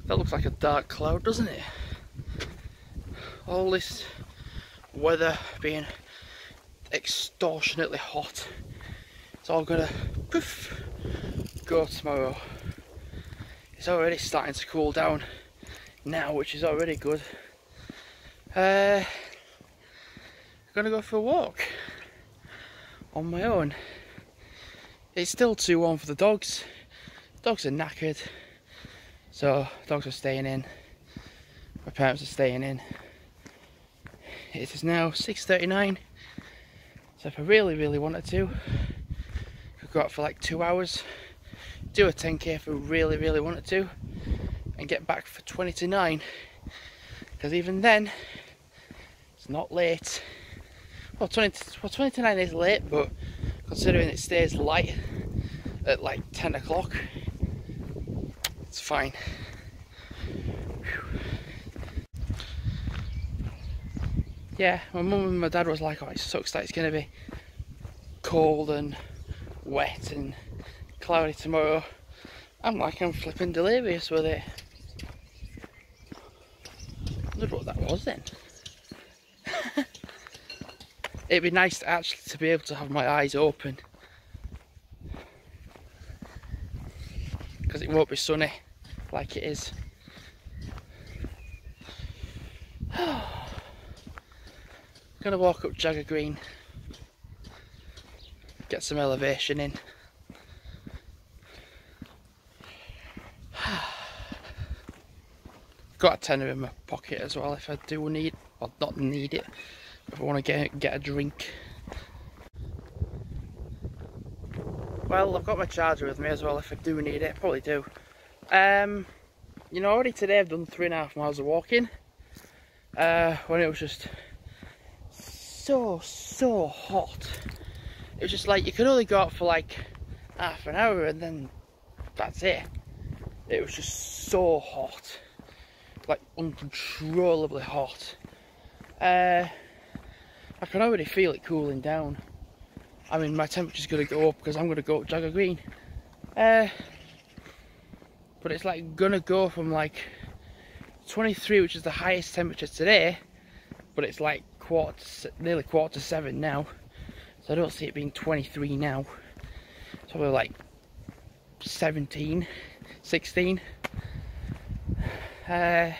That looks like a dark cloud, doesn't it? All this weather being extortionately hot, it's all gonna poof, go tomorrow. It's already starting to cool down now, which is already good. I'm gonna go for a walk on my own. It's still too warm for the dogs. Dogs are knackered, so dogs are staying in. My parents are staying in. It is now 6:39, so if I really wanted to, I could go out for like 2 hours, do a 10k if I really wanted to, and get back for 20 to 9, because even then it's not late. Well, 20 to 9 is late, but considering it stays light at like 10 o'clock, it's fine. Yeah, my mum and my dad was like, oh, it sucks that it's going to be cold and wet and cloudy tomorrow. I'm like, I'm flipping delirious with it. I wonder what that was then. It'd be nice actually to be able to have my eyes open, because it won't be sunny like it is. Gonna walk up Jagger Green, get some elevation in. Got a tenner in my pocket as well if I do need, or not need it, if I want to get a drink. Well, I've got my charger with me as well if I do need it, probably do. You know, already today I've done 3.5 miles of walking, when it was just so hot. It was just like you could only go out for like half an hour and then that's it. It was just so hot, like uncontrollably hot. I can already feel it cooling down. I mean, my temperature's going to go up because I'm going to go up Jagger Green. But it's like going to go from like 23, which is the highest temperature today, but it's like nearly quarter to 7 now, so I don't see it being 23 now. It's probably like 17, 16. So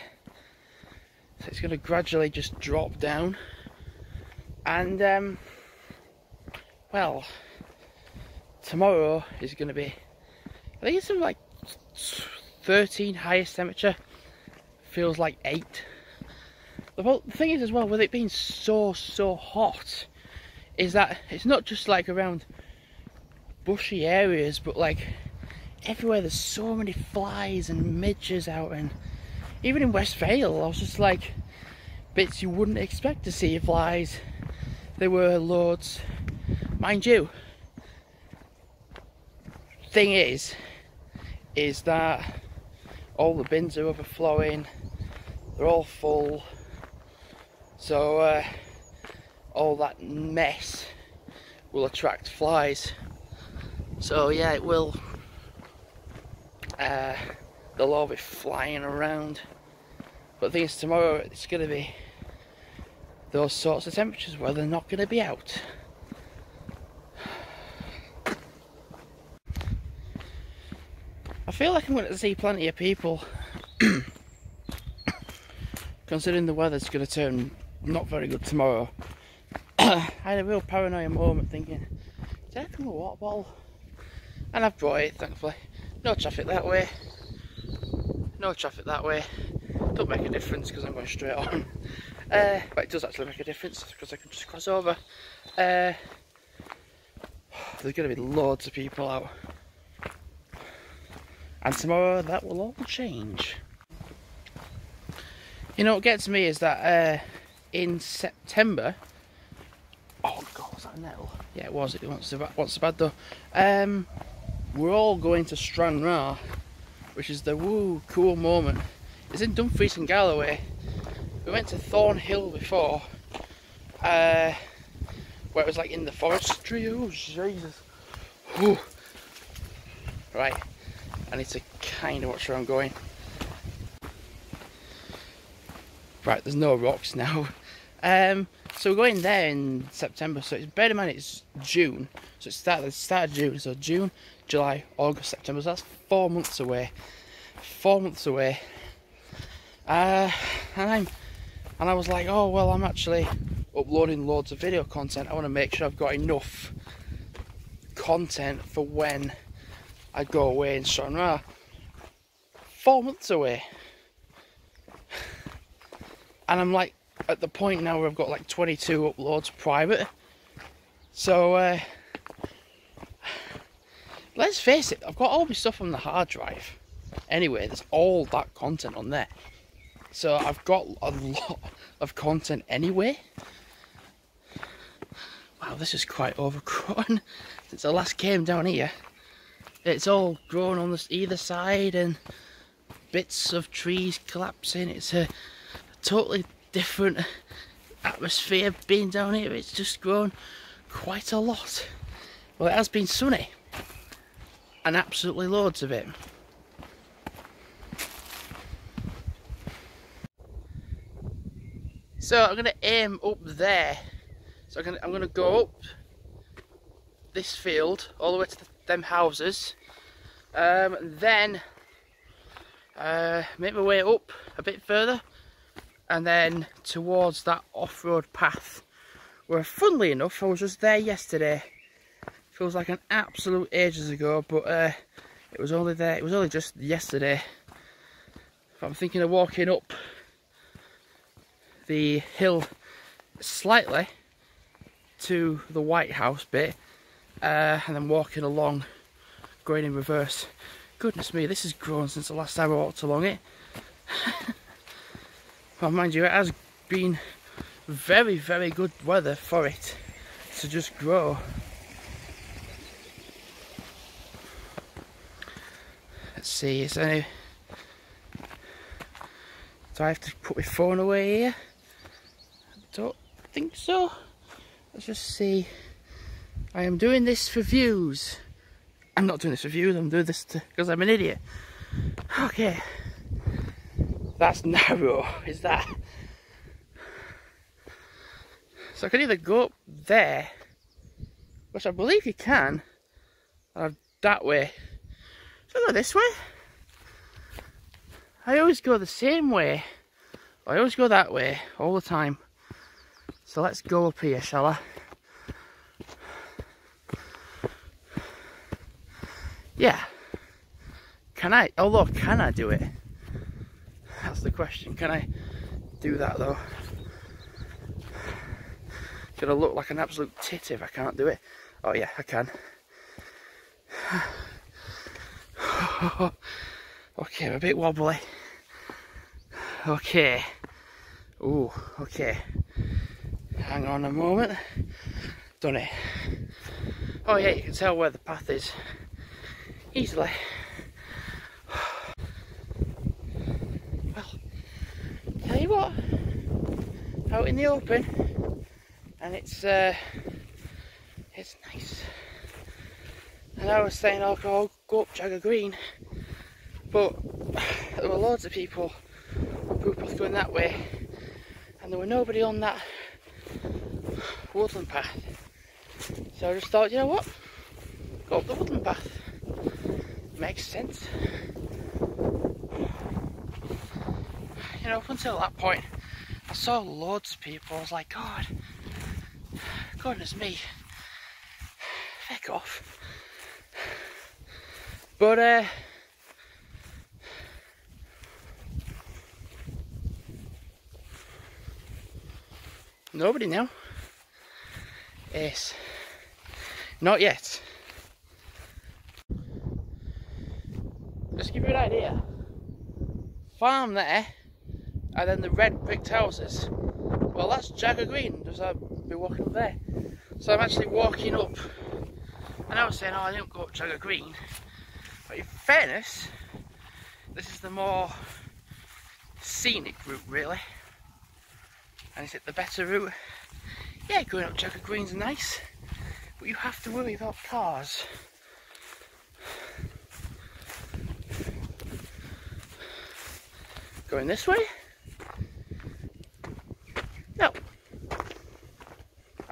it's going to gradually just drop down, and well, tomorrow is going to be, I think it's something like 13 highest temperature, feels like 8. The thing is as well, with it being so hot, is that it's not just like around bushy areas, but like everywhere there's so many flies and midges out, and even in West Vale I was just like, bits you wouldn't expect to see flies, there were loads. Mind you, thing is that all the bins are overflowing, they're all full. So all that mess will attract flies. So yeah, it will. They'll all be flying around. But the thing is, tomorrow it's going to be those sorts of temperatures where they're not going to be out. I feel like I'm going to see plenty of people, considering the weather's going to turn not very good tomorrow. I had a real paranoia moment thinking, did I come with a water bottle? And I've brought it, thankfully. No traffic that way. No traffic that way. Don't make a difference because I'm going straight on. But it does actually make a difference because I can just cross over. There's going to be loads of people out. And tomorrow that will all change. You know what gets me is that in September, oh god, was that a nettle? Yeah, it was. It wasn't so bad though. We're all going to Stranraer, which is the cool moment. It's in Dumfries and Galloway. We went to Thornhill before, where it was like in the forestry. Oh Jesus! Whew. Right, I need to kind of watch where I'm going. Right, there's no rocks now. So we're going there in September. So it's, bear in mind it's June. So it's the start of June. So June, July, August, September. So that's 4 months away. 4 months away. And I was like, oh well, I'm actually uploading loads of video content. I want to make sure I've got enough content for when I go away in Stranraer. 4 months away. And I'm like at the point now where I've got like 22 uploads private. So let's face it, I've got all my stuff on the hard drive. Anyway, there's all that content on there. So I've got a lot of content anyway. Wow, this is quite overgrown. Since I last came down here, it's all grown on this either side and bits of trees collapsing. It's a totally different atmosphere being down here. It's just grown quite a lot. Well, it has been sunny and absolutely loads of it. So I'm going to aim up there. So I'm going to go up this field all the way to them houses, then make my way up a bit further, and then towards that off-road path where, funnily enough, I was just there yesterday. Feels like an absolute ages ago, but it was only there. It was only just yesterday. I'm thinking of walking up the hill slightly to the White House bit, and then walking along, going in reverse. Goodness me, this has grown since the last time I walked along it. Well, mind you, it has been very, very good weather for it to just grow. Let's see, is there any... Do I have to put my phone away here? I don't think so. Let's just see. I am doing this for views. I'm not doing this for views, I'm doing this because I'm an idiot. Okay. That's narrow, is that? So I can either go up there, which I believe you can, or that way. So I go this way. I always go the same way. I always go that way, all the time. So let's go up here, shall I? Yeah. Can I? Although, can I do it? That's the question. Can I do that though? Gonna look like an absolute tit if I can't do it. Oh yeah, I can. Okay, I'm a bit wobbly. Okay. Ooh, okay. Hang on a moment. Done it. Oh yeah, you can tell where the path is easily. Well, tell you what, out in the open, and it's nice. And I was saying, oh, go up Jagger Green, but there were loads of people both going that way, and there were nobody on that woodland path. So I just thought, you know what, go up the woodland path. Makes sense. You know, up until that point, I saw loads of people. I was like, God, goodness me, feck off. But nobody now. Yes, not yet. Just to give you an idea, farm there, and then the red bricked houses. Well, that's Jagger Green, just I'll be walking up there. So I'm actually walking up, and I was saying, oh, I didn't go up Jagger Green. But in fairness, this is the more scenic route, really. And is it the better route? Yeah, going up Jagger Green's nice, but you have to worry about cars. Going this way,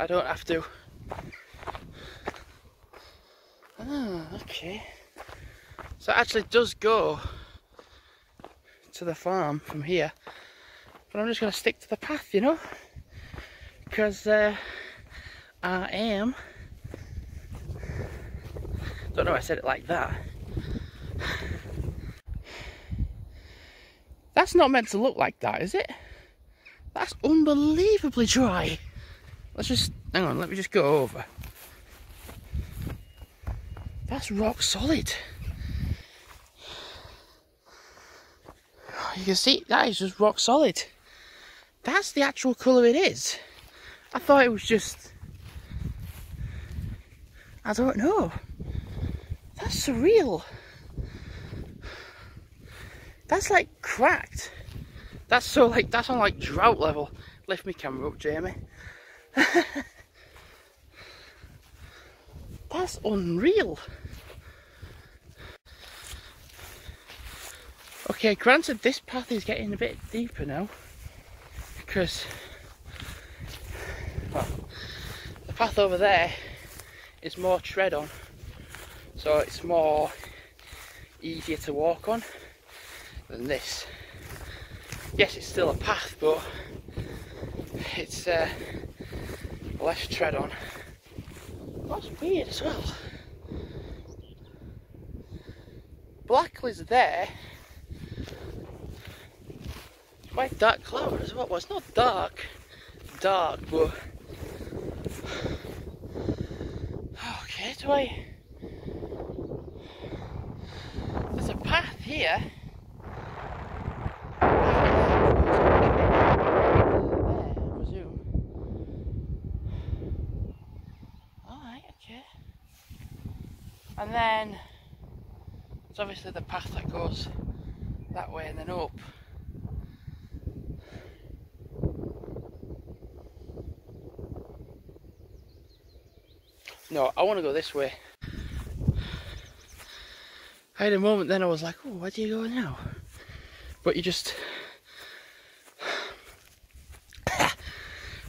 I don't have to. Ah, okay. So it actually does go to the farm from here, but I'm just going to stick to the path, you know, because I am, don't know why I said it like that. That's not meant to look like that, is it? That's unbelievably dry. Let's just, hang on, let me just go over. That's rock solid. You can see, that is just rock solid. That's the actual colour it is. I thought it was just, I don't know. That's surreal. That's like cracked. That's so like, that's on like drought level. Lift my camera up, Jamie. That's unreal. Okay, granted this path is getting a bit deeper now, because well, the path over there is more tread on, so it's more easier to walk on than this. Yes, it's still a path, but it's less tread on. That's weird as well. Blackley's there. It's quite dark cloud as well. Well, it's not dark, but okay. There's a path here. And then there's obviously the path that goes that way and then up. No, I want to go this way. I had a moment then I was like, oh, where do you go now? But you just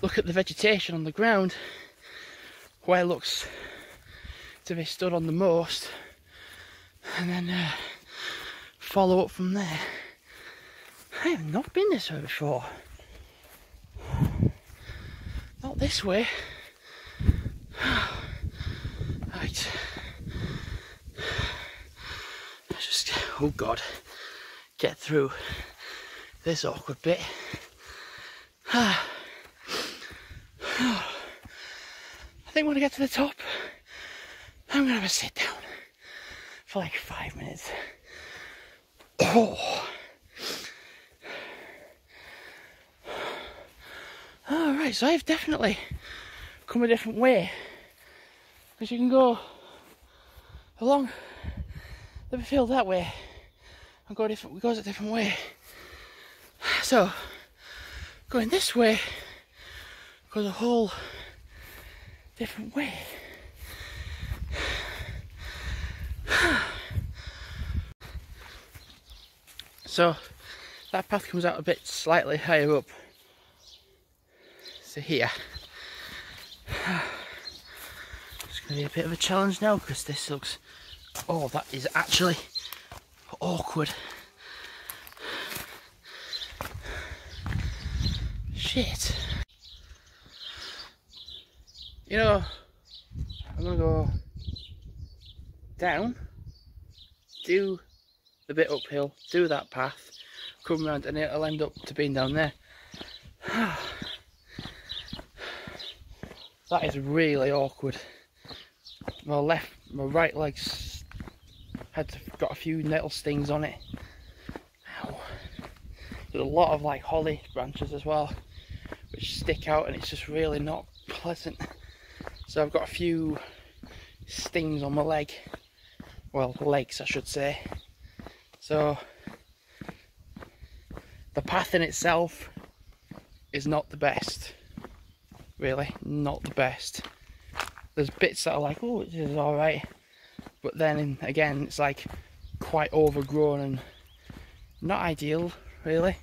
look at the vegetation on the ground where it looks to be stood on the most, and then follow up from there. I have not been this way before. Not this way. Right. Let's just, oh God, get through this awkward bit. I think when I get to the top, I'm gonna have a sit down for like 5 minutes. Oh. Alright, so I've definitely come a different way. Because you can go along the field that way and go different, goes a different way. So going this way goes a whole different way. So that path comes out a bit slightly higher up. So here. It's going to be a bit of a challenge now because this looks, oh, that is actually awkward. Shit. You know, I'm going to go down, do the bit uphill, do that path, come around, and it'll end up to being down there. That is really awkward. My right leg's got a few nettle stings on it. Ow. There's a lot of like holly branches as well, which stick out, and it's just really not pleasant. So I've got a few stings on my leg. Well, legs I should say. So the path in itself is not the best, really, not the best. There's bits that are like, oh, this is alright, but then again it's like quite overgrown and not ideal really,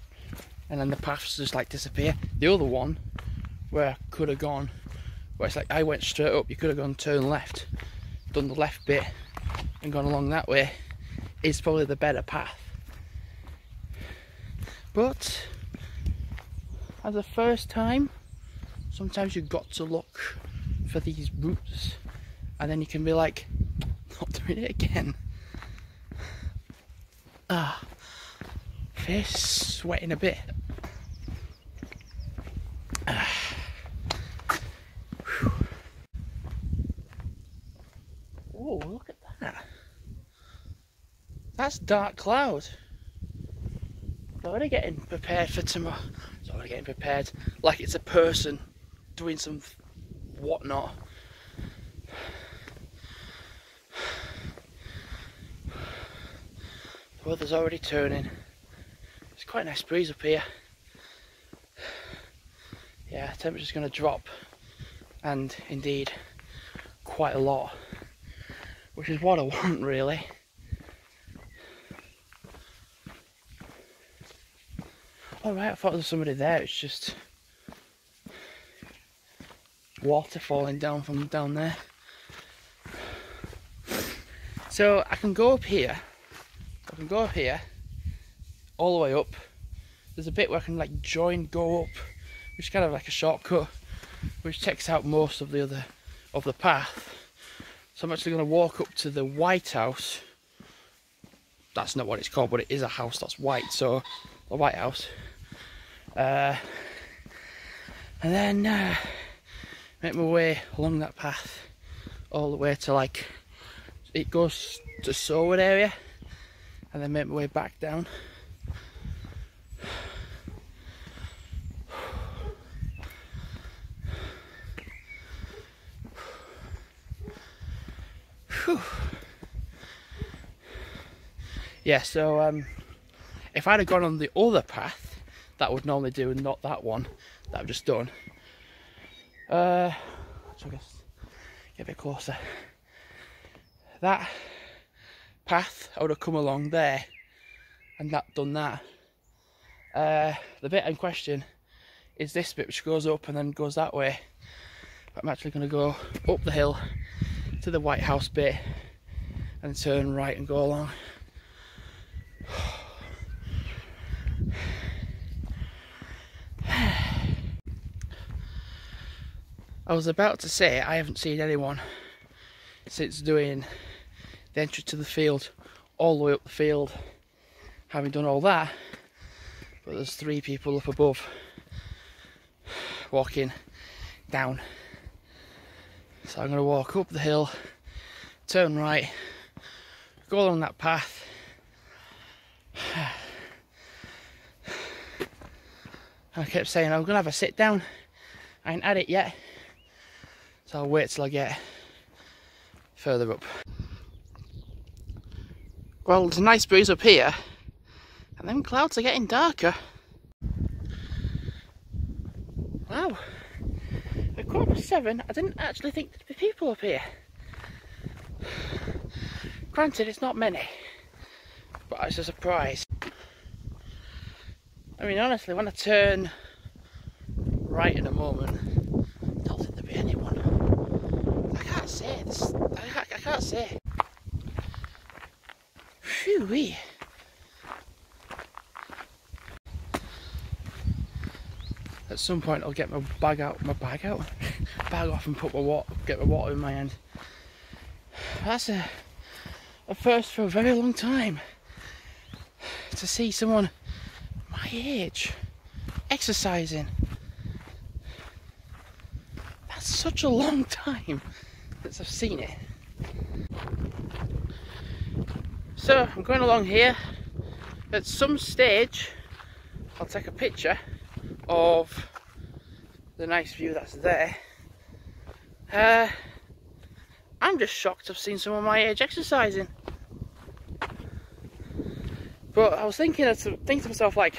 and then the paths just like disappear. The other one where I could have gone where it's like I went straight up, you could have gone turn left, done the left bit and gone along that way, is probably the better path. But as a first time, sometimes you've got to look for these routes and then you can be like, not doing it again. Face sweating a bit. Oh, look at that. That's dark cloud. It's already getting prepared for tomorrow. It's already getting prepared like it's a person doing some whatnot. The weather's already turning. It's quite a nice breeze up here. Yeah, temperature's going to drop, and indeed quite a lot, which is what I want really. Alright, I thought there was somebody there, it's just water falling down from down there. So I can go up here, all the way up. There's a bit where I can like go up, which is kind of like a shortcut, which takes out most of the path. So I'm actually going to walk up to the White House. That's not what it's called, but it is a house that's white, so the White House. And then make my way along that path all the way to like, it goes to Sowood area, and then make my way back down. Whew. Yeah, so if I'd have gone on the other path that I would normally do and not that one that I've just done, so I guess get a bit closer. That path I would have come along there and done that. The bit in question is this bit which goes up and then goes that way. But I'm actually going to go up the hill to the White House bit and turn right and go along. I was about to say I haven't seen anyone since doing the entry to the field all the way up the field, having done all that, but there's 3 people up above walking down. So I'm going to walk up the hill, turn right, go along that path. I kept saying I'm going to have a sit down. I ain't had it yet, so I'll wait till I get further up. Well, there's a nice breeze up here, and then clouds are getting darker. Wow, at 7:15, I didn't actually think there'd be people up here. Granted, it's not many, but it's a surprise. I mean, honestly, when I turn right in a moment, I don't think there'll be anyone. I can't say this. I can't say. Phew-wee. At some point, I'll get my bag off and put get my water in my hand. That's a first for a very long time. To see someone my age exercising. That's such a long time since I've seen it. So I'm going along here. At some stage I'll take a picture of the nice view that's there. I'm just shocked I've seen someone my age exercising. But I was thinking to myself, like,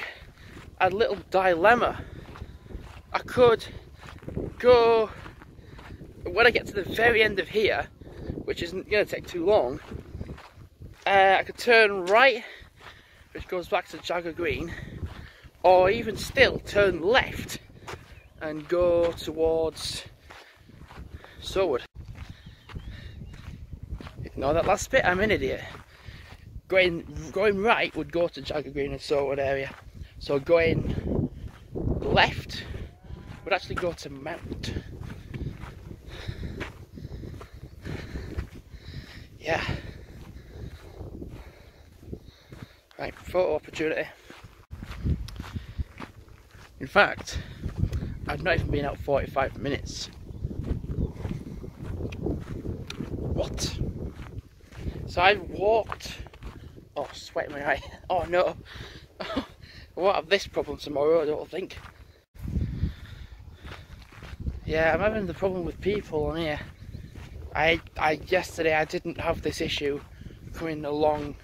a little dilemma. I could go, when I get to the very end of here, which isn't going to take too long, I could turn right, which goes back to Jagger Green, or even still turn left and go towards Sowood. Ignore that last bit, I'm an idiot. Going right would go to Jagger Green and Sowood area. So going left would actually go to Mount. Yeah. Right, photo opportunity. In fact, I've not even been out 45 minutes. What? So I've walked. Oh, sweat in my eye. Oh no. I won't have this problem tomorrow, I don't think. Yeah, I'm having the problem with people on here. Yesterday I didn't have this issue coming along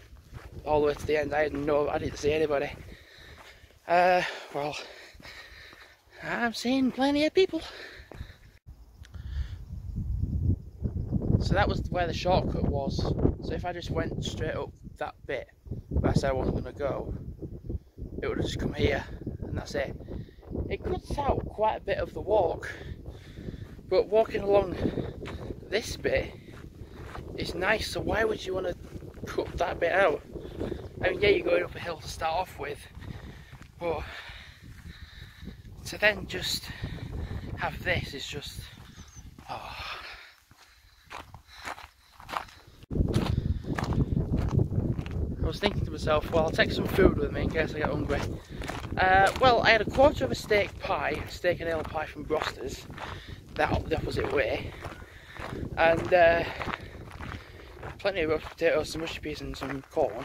all the way to the end. I didn't see anybody. Well, I'm seeing plenty of people. So that was where the shortcut was. So if I just went straight up that bit where I said I wasn't going to go, it would have just come here and that's it. It cuts out quite a bit of the walk, but walking along this bit is nice, so why would you want to cut that bit out? I mean, yeah, you're going up a hill to start off with, but to then just have this is just, oh. I was thinking to myself, well, I'll take some food with me in case I get hungry. Well, I had a quarter of a steak and ale pie from Broster's, the opposite way, and plenty of roast potatoes, some mushy peas and some corn.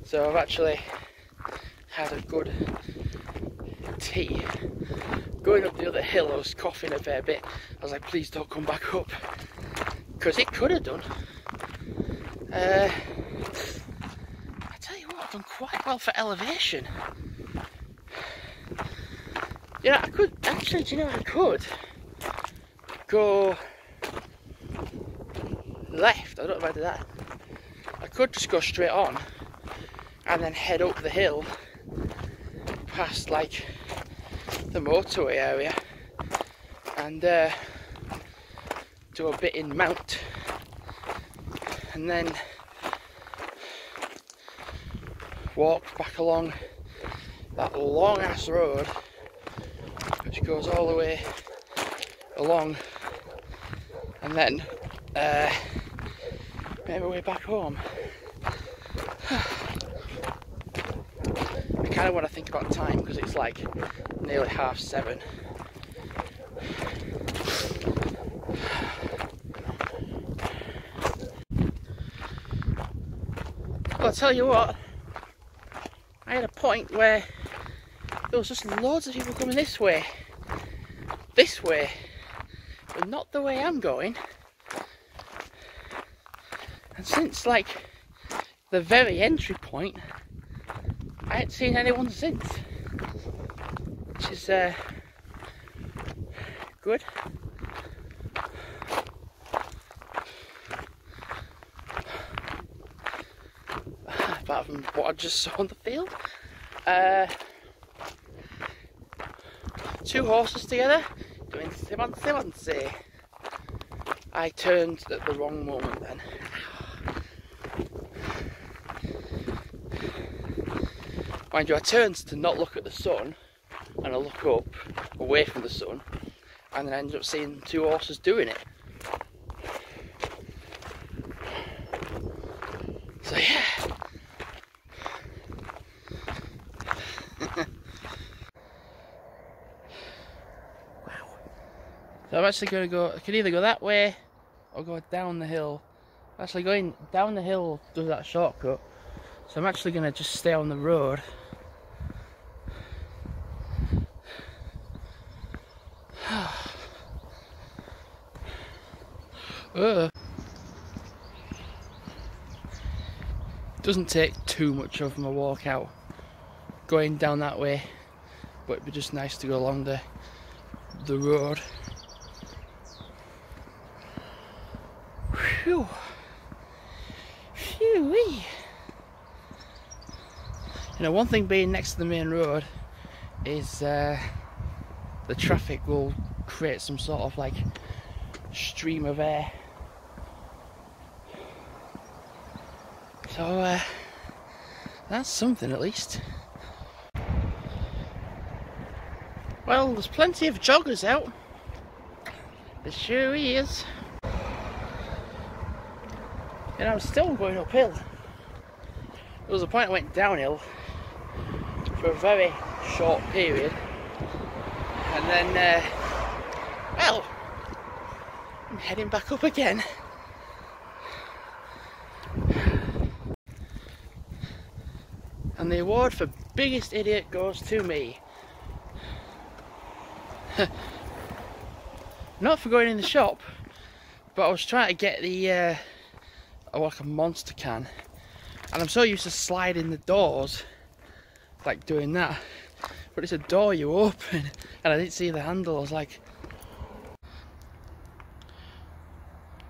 So I've actually had a good tea. Going up the other hill, I was coughing a fair bit. I was like, please don't come back up, because it could have done. I tell you what, I've done quite well for elevation. You know, I could actually, do you know, I could go left. I don't know if I did that. I could just go straight on and then head up the hill past like the motorway area and do a bit in Mount and then walk back along that long ass road which goes all the way along and then make my way back home. I kind of want to think about time because it's like nearly 7:30. Well, I'll tell you what, I had a point where there was just loads of people coming this way, but not the way I'm going. And since like the very entry point, I ain't seen anyone since, which is good. Apart from what I just saw on the field. 2 horses together doing simansi. I turned at the wrong moment then. Mind you, I turned to not look at the sun and I look up away from the sun and then I ended up seeing 2 horses doing it. So yeah. Wow. So I'm actually going to go, I could either go that way or go down the hill. Actually going down the hill does that shortcut, so I'm actually going to just stay on the road. Doesn't take too much of my walk out going down that way, but it'd be just nice to go along the road. Phew. Phew-wee. You know, one thing being next to the main road is the traffic will create some sort of like stream of air. So that's something at least. Well, there's plenty of joggers out. There sure is. And I'm still going uphill. There was a point I went downhill for a very short period, and then, well, I'm heading back up again. And the award for biggest idiot goes to me. Not for going in the shop, but I was trying to get the like a monster can, and I'm so used to sliding the doors, like doing that, but it's a door you open, and I didn't see the handle. I was like,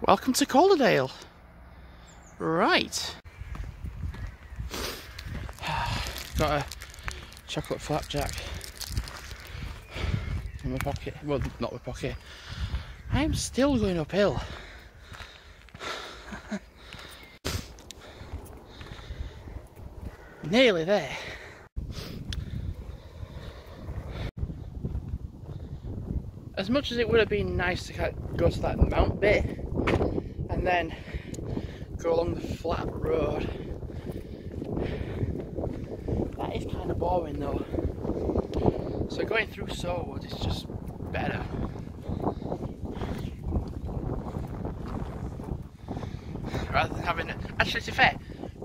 welcome to Calderdale. Right. Got a chocolate flapjack in my pocket. Well, not my pocket. I'm still going uphill. Nearly there. As much as it would have been nice to go to that mount bit and then go along the flat road, that is kind of boring though. So going through Sowood is just better. Rather than having, actually to be fair,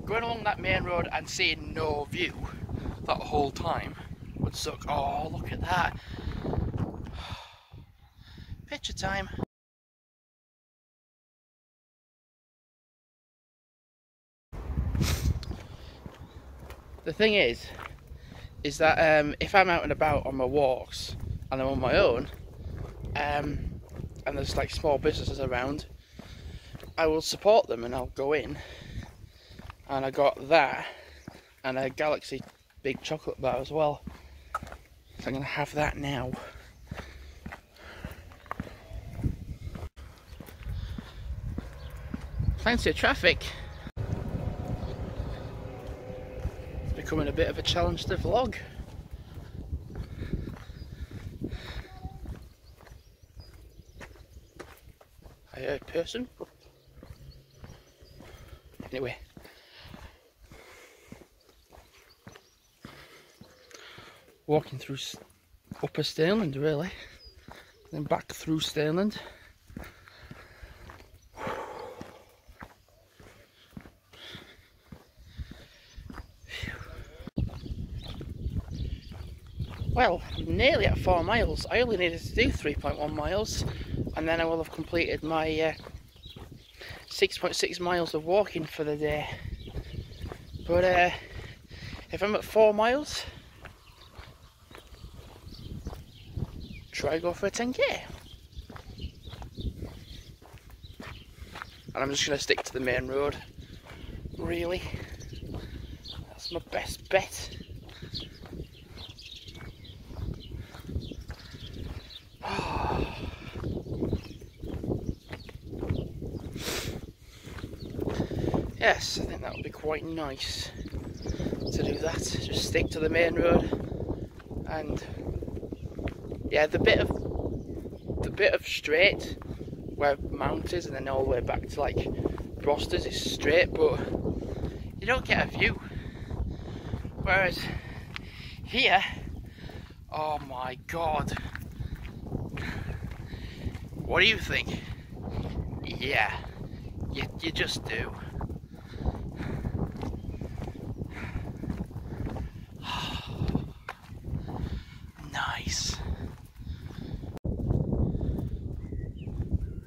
going along that main road and seeing no view that whole time would suck. Oh, look at that. Picture time. The thing is that if I'm out and about on my walks and I'm on my own, and there's like small businesses around, I will support them and I'll go in. And I got that and a Galaxy big chocolate bar as well. So I'm going to have that now. Plenty of traffic. It's becoming a bit of a challenge to vlog. I heard a person. Anyway. Walking through Upper Stainland really, then back through Stainland. Well, I'm nearly at 4 miles. I only needed to do 3.1 miles and then I will have completed my 6.6 miles of walking for the day. But if I'm at 4 miles, try go for a 10k. And I'm just going to stick to the main road, really. That's my best bet. Yes, I think that would be quite nice to do that. Just stick to the main road, and yeah, the bit of straight where Mount is, and then all the way back to like Brosters is straight, but you don't get a view. Whereas here, oh my god, what do you think? Yeah, you just do. Nice.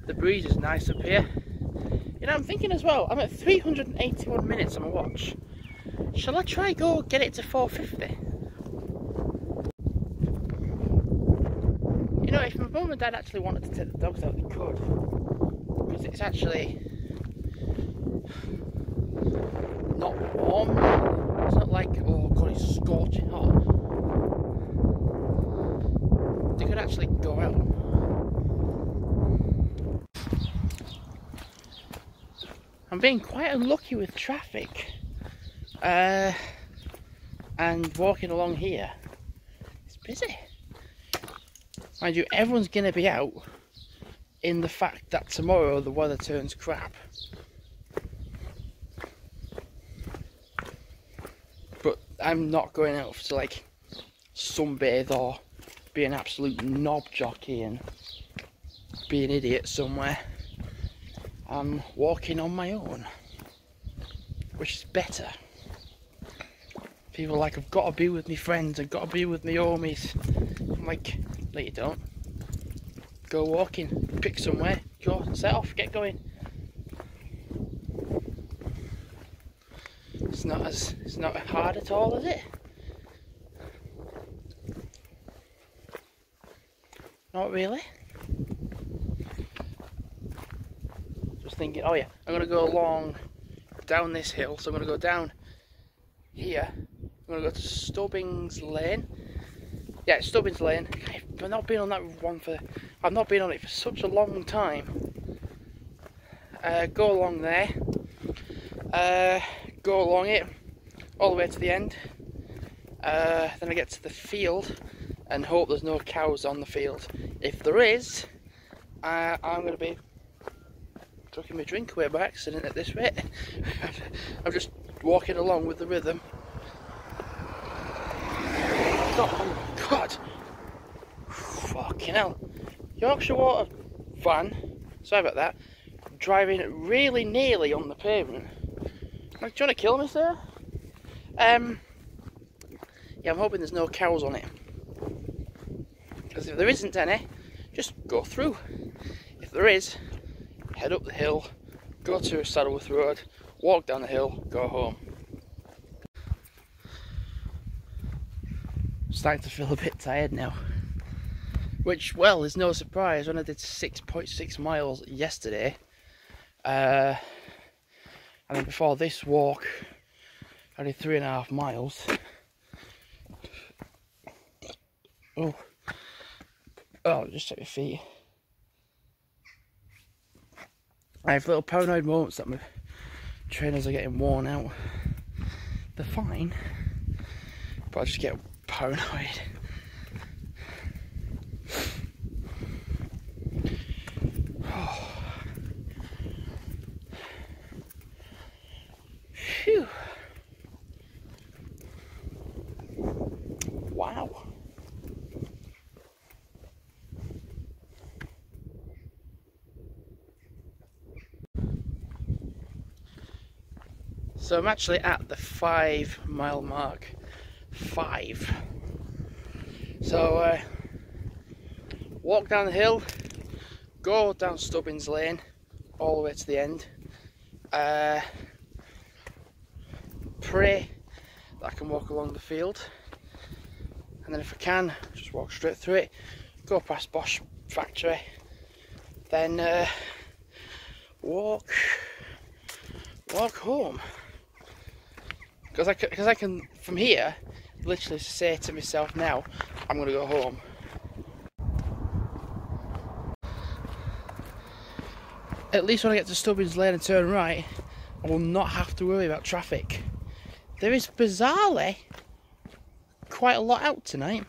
The breeze is nice up here. You know, I'm thinking as well, I'm at 381 minutes on my watch. Shall I try go get it to 450? You know, if my mum and dad actually wanted to take the dogs out, they could. Because it's actually not warm. It's not like, oh god, it's scorching hot. They could actually go out. I'm being quite unlucky with traffic. And walking along here, it's busy. Mind you, everyone's going to be out in the fact that tomorrow the weather turns crap. But I'm not going out to like sunbathe or be an absolute knob jockey and be an idiot somewhere. I'm walking on my own, which is better. People are like, I've got to be with my friends, I've got to be with my homies. I'm like, no you don't. Go walking, pick somewhere, go, set off, get going. It's not hard at all, is it? Not really. Just thinking, oh yeah, I'm gonna go along down this hill, so I'm gonna go down here. I'm gonna go to Stubbings Lane. Yeah, it's Stubbings Lane. I've not been on that one I've not been on it for such a long time. Go along there. Go along it all the way to the end. Then I get to the field and hope there's no cows on the field. If there is, I'm gonna be chucking my drink away by accident at this rate. I'm just walking along with the rhythm. Oh my god! Fucking hell! Yorkshire Water van, sorry about that, driving really nearly on the pavement. Like, do you want to kill me, sir? Yeah, I'm hoping there's no cows on it. Because if there isn't any, just go through. If there is, head up the hill, go to Saddleworth Road, walk down the hill, go home. Starting to feel a bit tired now, which, well, is no surprise when I did 6.6 miles yesterday, and then before this walk I did 3.5 miles. Oh, just check your feet. I have little paranoid moments that my trainers are getting worn out. They're fine, but I just get paranoid. Phew. Wow. So I'm actually at the 5 mile mark. 5. So walk down the hill, go down Stubbings Lane all the way to the end, pray that I can walk along the field, and then if I can, just walk straight through it, go past Bosch factory, then walk home. Because I can, from here, literally say to myself now, I'm going to go home. At least when I get to Stubbings Lane and turn right, I will not have to worry about traffic. There is bizarrely quite a lot out tonight,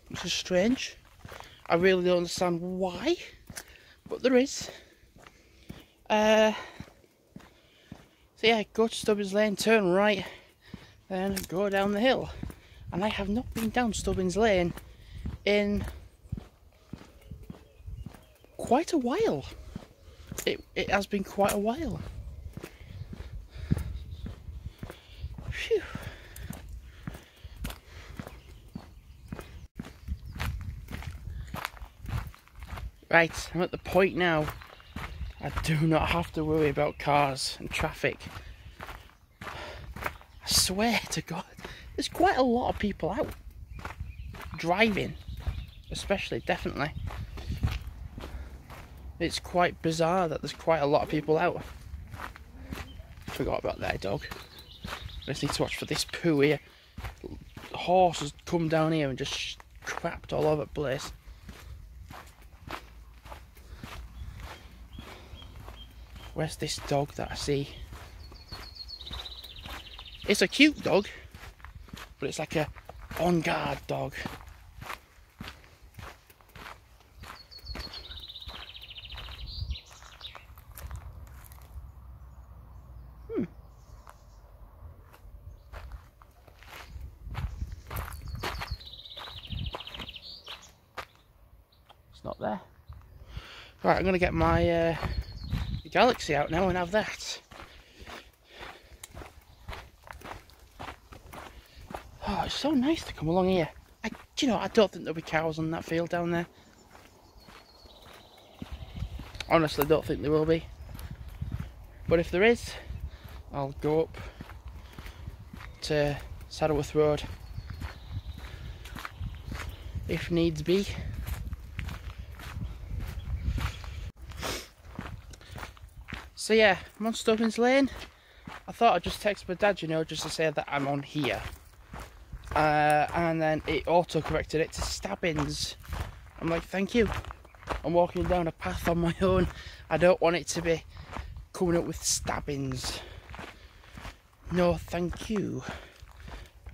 which is strange. I really don't understand why, but there is. So yeah, go to Stubbings Lane, turn right, then go down the hill. And I have not been down Stubbings Lane in quite a while. It has been quite a while. Phew. Right, I'm at the point now I do not have to worry about cars and traffic. I swear to God, there's quite a lot of people out driving, especially, definitely. It's quite bizarre that there's quite a lot of people out. Forgot about that dog. I just need to watch for this poo here. The horse has come down here and just crapped all over the place. Where's this dog that I see? It's a cute dog, but it's like a on guard dog. It's not there. Right, I'm gonna get my Galaxy out now and have that. Oh, it's so nice to come along here. Do you know, I don't think there'll be cows on that field down there. Honestly, don't think there will be. But if there is, I'll go up to Saddleworth Road if needs be. So yeah, I'm on Stubbins Lane. I thought I'd just text my dad, you know, just to say that I'm on here. And then it auto-corrected it to Stabbins. I'm like, thank you. I'm walking down a path on my own. I don't want it to be coming up with Stabbins. No, thank you.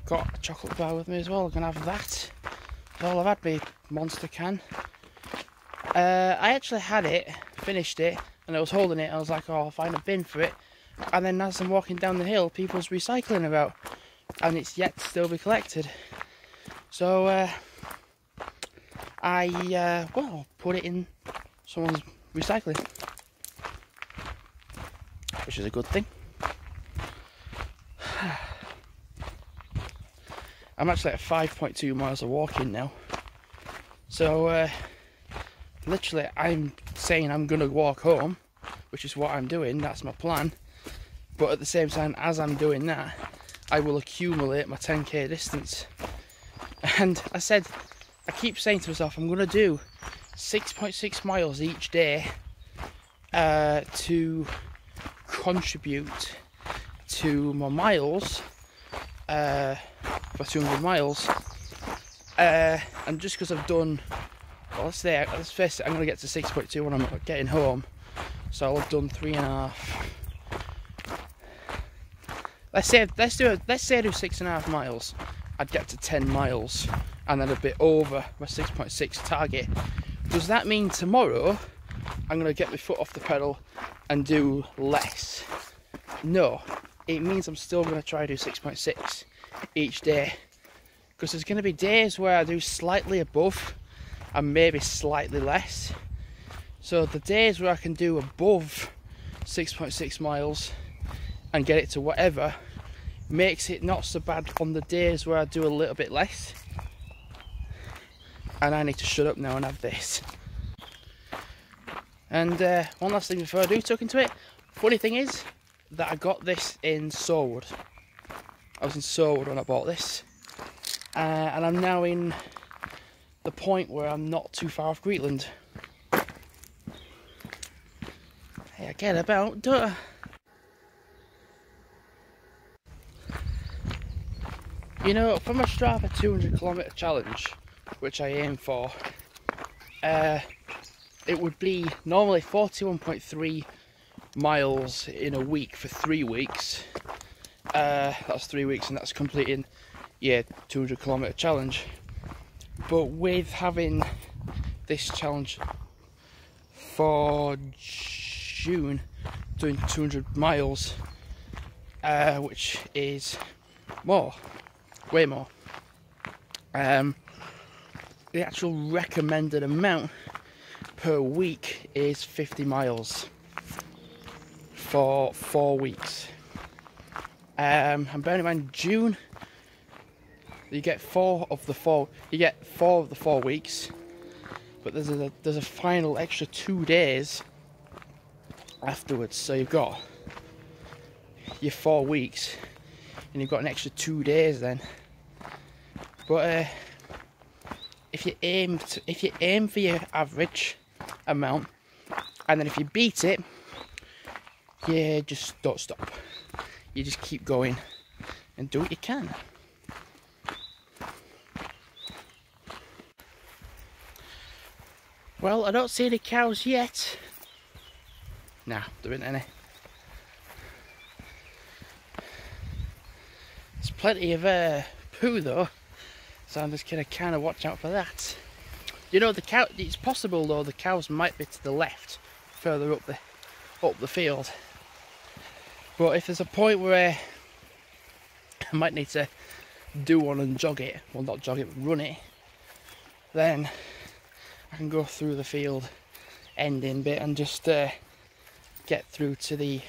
Got a chocolate bar with me as well. I'm gonna have that. That's all I've had, my Monster can. I actually had it, finished it, and I was holding it. I was like, oh, I'll find a bin for it. And then as I'm walking down the hill, people's recycling about, and it's yet to still be collected. So I well, put it in someone's recycling, which is a good thing. I'm actually at 5.2 miles of walking now. So literally I'm saying I'm gonna walk home, which is what I'm doing, that's my plan. But at the same time, as I'm doing that, I will accumulate my 10k distance. And I keep saying to myself, I'm gonna do 6.6 miles each day to contribute to my miles, for 200 miles. And just because I've done, well, let's face it, I'm gonna get to 6.2 when I'm getting home. So I'll have done 3.5. Let's say I do 6.5 miles. I'd get to 10 miles and then a bit over my 6.6 target. Does that mean tomorrow I'm gonna get my foot off the pedal and do less? No, it means I'm still gonna try to do 6.6 each day, because there's gonna be days where I do slightly above and maybe slightly less. So the days where I can do above 6.6 miles and get it to whatever makes it not so bad on the days where I do a little bit less. And I need to shut up now and have this. And one last thing before I do tuck into it. Funny thing is that I got this in Sowood. I was in Sowood when I bought this. And I'm now in the point where I'm not too far off Greetland. Hey, I get about, don't I? You know, for my Strava 200km challenge, which I aim for, it would be normally 41.3 miles in a week for 3 weeks. That's 3 weeks, and that's completing, yeah, 200km challenge. But with having this challenge for June, doing 200 miles, which is more, way more. The actual recommended amount per week is 50 miles for 4 weeks. And bearing in mind, June, you get 4 of the 4 weeks, but there's a final extra 2 days afterwards. So you've got your 4 weeks, and you've got an extra 2 days then. But if you aim for your average amount, and then if you beat it, yeah, just don't stop. You just keep going and do what you can. Well, I don't see any cows yet. Nah, there isn't any. There's plenty of poo though, so I'm just gonna kind of watch out for that. You know, the cow. It's possible though the cows might be to the left, further up the field. But if there's a point where I might need to do one and jog it, well not jog it, but run it, then I can go through the field ending bit and just get through to the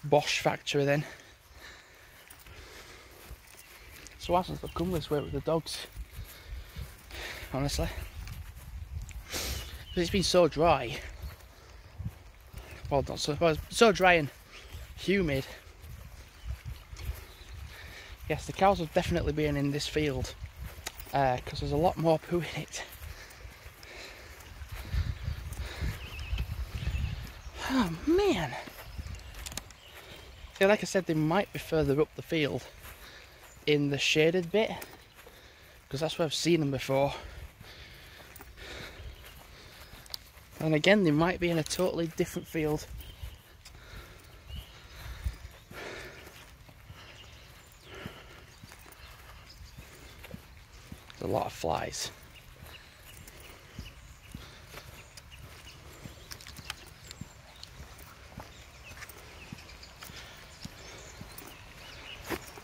Bosch factory then. So I have to come this way with the dogs, honestly. Because it's been so dry. Well, not so, well, so dry and humid. Yes, the cows have definitely been in this field because there's a lot more poo in it. Oh man! See, like I said, they might be further up the field in the shaded bit because that's where I've seen them before. And again, they might be in a totally different field. There's a lot of flies.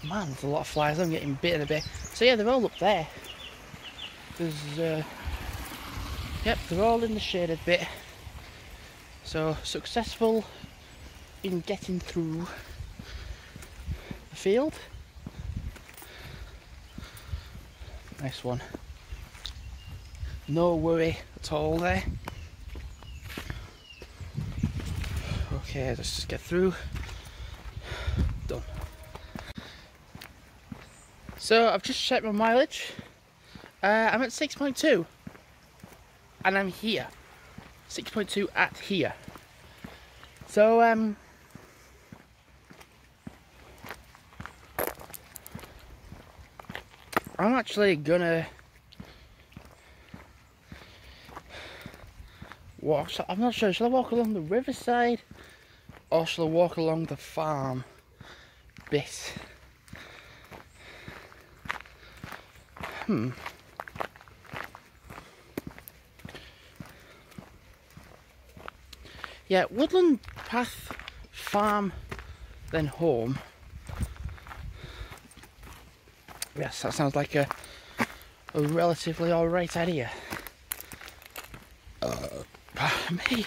Man, there's a lot of flies. I'm getting bitten a bit. So yeah, they're all up there. There's yep, they're all in the shaded bit. So successful in getting through the field. Nice one. No worry at all there. Okay, let's just get through. Done. So I've just checked my mileage. I'm at 6.2 and I'm here. 6.2 at here. So I'm actually gonna walk. I'm not sure, shall I walk along the riverside or shall I walk along the farm bit? Yeah, woodland path, farm, then home. Yes, that sounds like a relatively alright idea. Pardon me.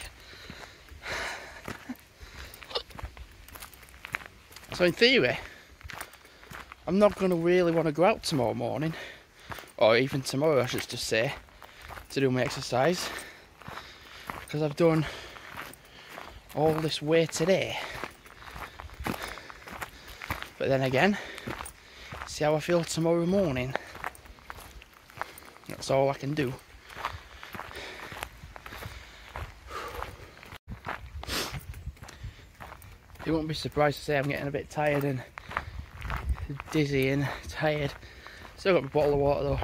So in theory, I'm not going to really want to go out tomorrow morning, or even tomorrow I should just say, to do my exercise, because I've done all this way today. But then again, see how I feel tomorrow morning. That's all I can do. You won't be surprised to say I'm getting a bit tired and dizzy and tired. Still got my bottle of water though.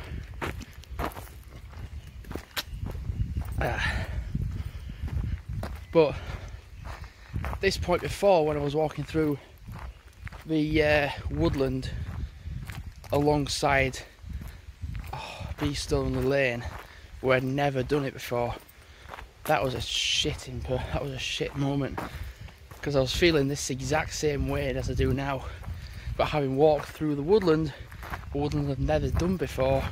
But at this point before, when I was walking through the woodland alongside Beestonely Lane, where I'd never done it before, that was a shit moment, because I was feeling this exact same way as I do now, but having walked through the woodland I've never done before,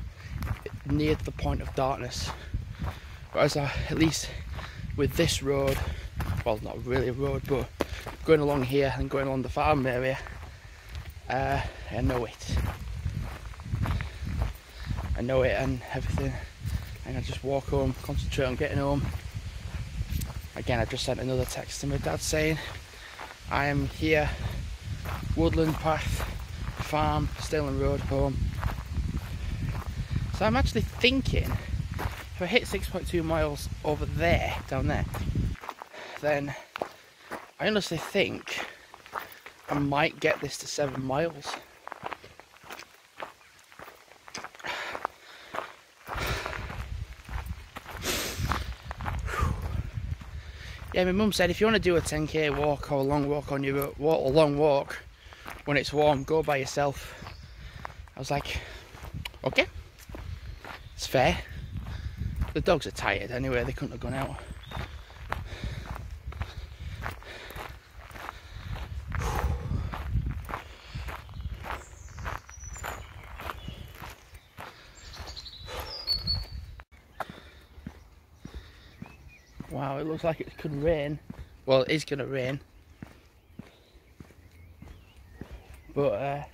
near the point of darkness. Whereas at least with this road, well, not really a road, but going along here and going along the farm area, I know it and everything, and I just walk home, concentrate on getting home. Again, I just sent another text to my dad saying I am here, woodland path, farm, Stirling Road, home. So I'm actually thinking, if I hit 6.2 miles over there, down there, then I honestly think I might get this to 7 miles. Yeah, my mum said if you want to do a 10k walk or a long walk on your long walk when it's warm, go by yourself. I was like, okay, it's fair. The dogs are tired anyway, they couldn't have gone out. Wow, it looks like it could rain. Well, it is going to rain. But I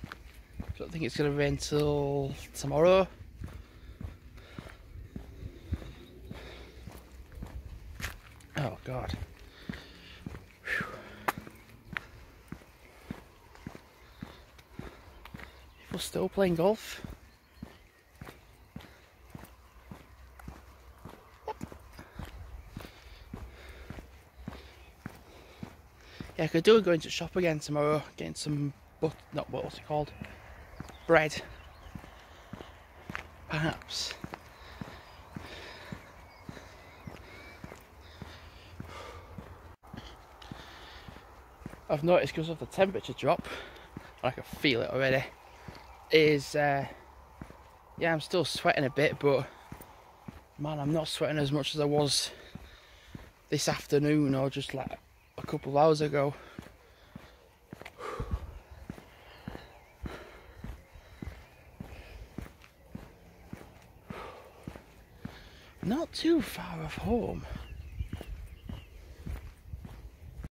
don't think it's going to rain till tomorrow. Oh God. Whew. People still playing golf. Yeah, I could do going to shop again tomorrow, getting some what's it called? Bread. Perhaps. I've noticed because of the temperature drop, I can feel it already, yeah, I'm still sweating a bit, but man, I'm not sweating as much as I was this afternoon or just like a couple of hours ago. Not too far off home.